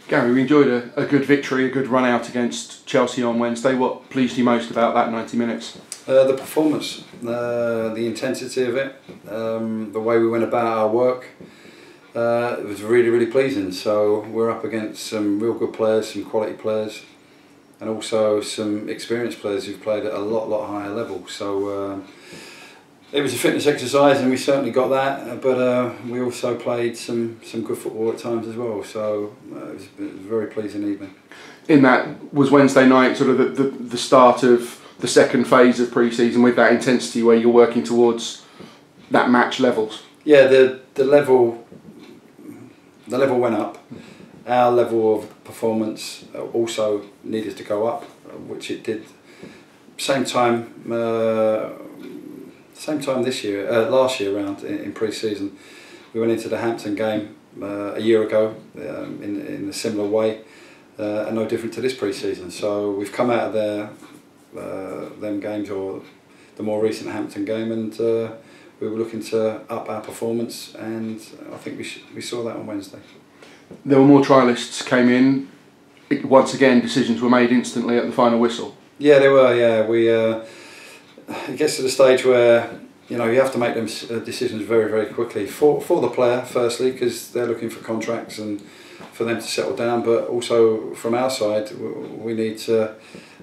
Gary, we enjoyed a good victory, a good run out against Chelsea on Wednesday. What pleased you most about that 90 minutes? The performance, the intensity of it, the way we went about our work. It was really, really pleasing. So we're up against some real good players, some quality players, and also some experienced players who've played at a lot higher level. So it was a fitness exercise, and we certainly got that. But we also played some good football at times as well. So it was a very pleasing evening. In that, was Wednesday night sort of the start of the second phase of pre-season with that intensity where you're working towards that match levels? Yeah, the level went up. Our level of performance also needed to go up, which it did. Same time this year, last year round in pre-season, we went into the Hampton game a year ago in a similar way, and no different to this pre-season. So we've come out of them games, or the more recent Hampton game, and we were looking to up our performance, and I think we saw that on Wednesday. There were more trialists came in. Once again, decisions were made instantly at the final whistle. Yeah, they were. Yeah, it gets to the stage where you have to make them decisions very quickly for the player, firstly, because they're looking for contracts and for them to settle down, but also from our side, we need to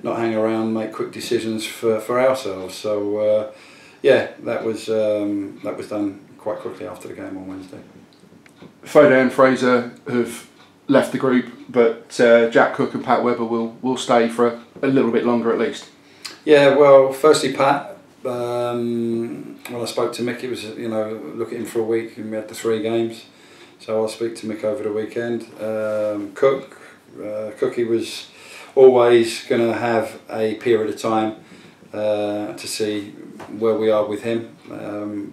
not hang around, make quick decisions for ourselves. So yeah, that was done quite quickly after the game on Wednesday. Foden and Fraser have left the group, but Jack Cook and Pat Webber will stay for a little bit longer at least. Yeah, well, firstly Pat, when I spoke to Mick, it was look at him for a week, and we had the 3 games, so I'll speak to Mick over the weekend. Cookie was always going to have a period of time to see where we are with him,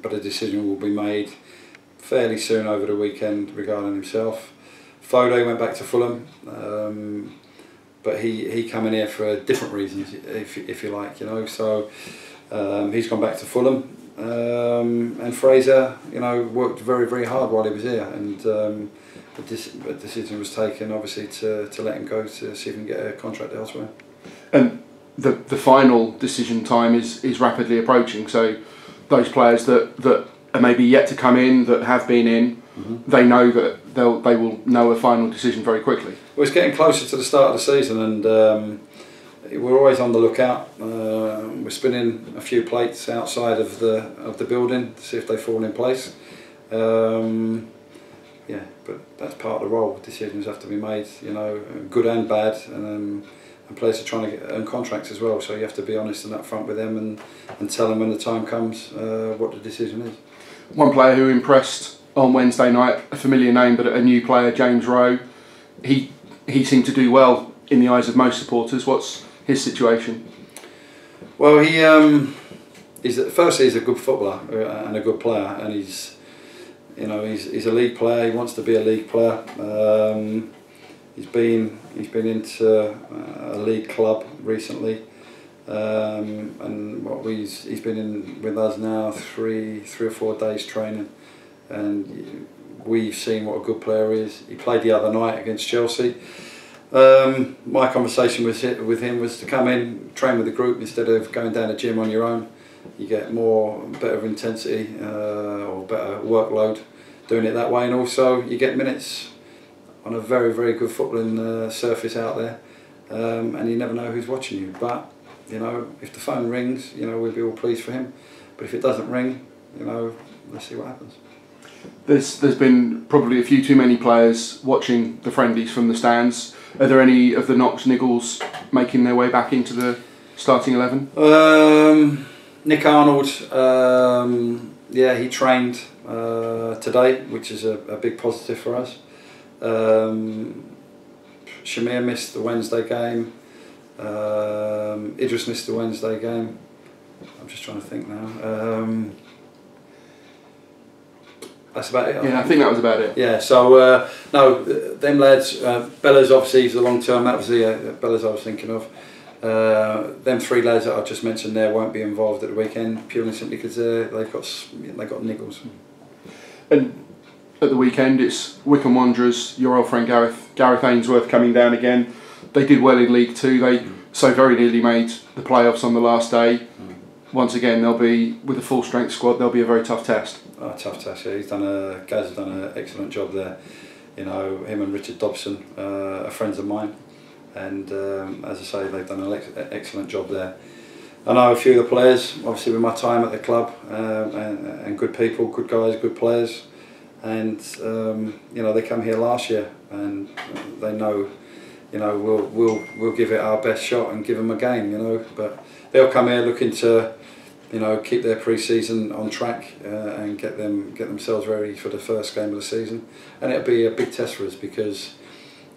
but a decision will be made fairly soon over the weekend regarding himself. Foden went back to Fulham, but he come in here for different reasons, if you like, So he's gone back to Fulham, and Fraser, worked very hard while he was here, and a decision was taken, obviously, to let him go to see if he can get a contract elsewhere. And the final decision time is rapidly approaching. So those players that are maybe yet to come in, that have been in, they know that they will know a final decision very quickly. Well, it's getting closer to the start of the season, and we're always on the lookout. We're spinning a few plates outside of the building to see if they fall in place. Yeah, but that's part of the role. Decisions have to be made, good and bad, and players are trying to earn contracts as well. So you have to be honest and upfront with them, and tell them when the time comes what the decision is. One player who impressed on Wednesday night, a familiar name but a new player, James Rowe. He seemed to do well in the eyes of most supporters. What's his situation? Well, he's a good footballer and a good player, and he's a league player. He wants to be a league player. He's been into a league club recently, and he's been in with us now three or 4 days training, and we've seen what a good player he is. He played the other night against Chelsea. My conversation with him was to come in, train with the group instead of going down the gym on your own. You get better intensity or better workload doing it that way, and also you get minutes on a very good footballing surface out there, and you never know who's watching you. But if the phone rings, we'll be all pleased for him. But if it doesn't ring, let's see what happens. There's been probably a few too many players watching the friendlies from the stands. Are there any of the Knox Niggles making their way back into the starting 11? Nick Arnold, yeah, he trained today, which is a big positive for us. Shamir missed the Wednesday game. Idris missed the Wednesday game. I'm just trying to think now. That's about it. Yeah, I think that was about it. Yeah, so no, them lads, Bella's obviously is the long term, that was the Bella's I was thinking of. Them 3 lads that I just mentioned there won't be involved at the weekend, purely and simply because they've got niggles. And at the weekend. It's Wycombe Wanderers, your old friend Gareth Ainsworth coming down again. They did well in League Two. They so very nearly made the playoffs on the last day. Once again, they'll be with a full strength squad. They'll be a very tough test. Oh, tough test. Yeah, Gaz has done an excellent job there. You know, him and Richard Dobson are friends of mine, and as I say, they've done an excellent job there. I know a few of the players, obviously with my time at the club, and good people, good guys, good players, and you know, they come here last year, and they know, you know, we'll give it our best shot and give them a game, you know. But they'll come here looking to, you know, keep their pre-season on track and get themselves ready for the first game of the season, and it'll be a big test for us because,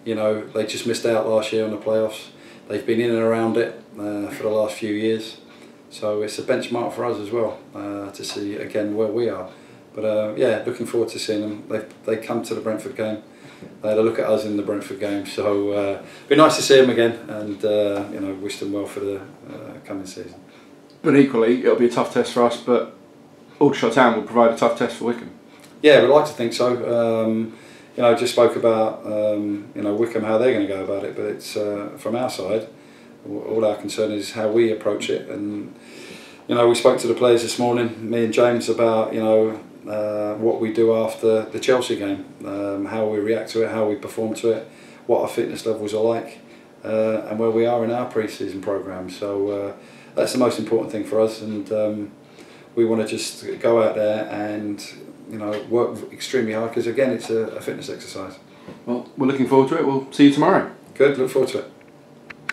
you know, they just missed out last year on the playoffs. They've been in and around it for the last few years, so it's a benchmark for us as well to see again where we are. But yeah, looking forward to seeing them. They come to the Brentford game. They had a look at us in the Brentford game, so it'd be nice to see them again, and you know, wish them well for the coming season. But equally, it'll be a tough test for us. But Aldershot Town will provide a tough test for Wycombe. Yeah, we'd like to think so. You know, just spoke about you know, Wycombe, how they're going to go about it, but it's from our side, all our concern is how we approach it. And you know, we spoke to the players this morning, me and James, about, you know, what we do after the Chelsea game, how we react to it, how we perform to it, what our fitness levels are like, and where we are in our pre-season programme. So that's the most important thing for us, and we want to just go out there and, you know, work extremely hard, because again, it's a fitness exercise. Well, we're looking forward to it. We'll see you tomorrow. Good, look forward to it.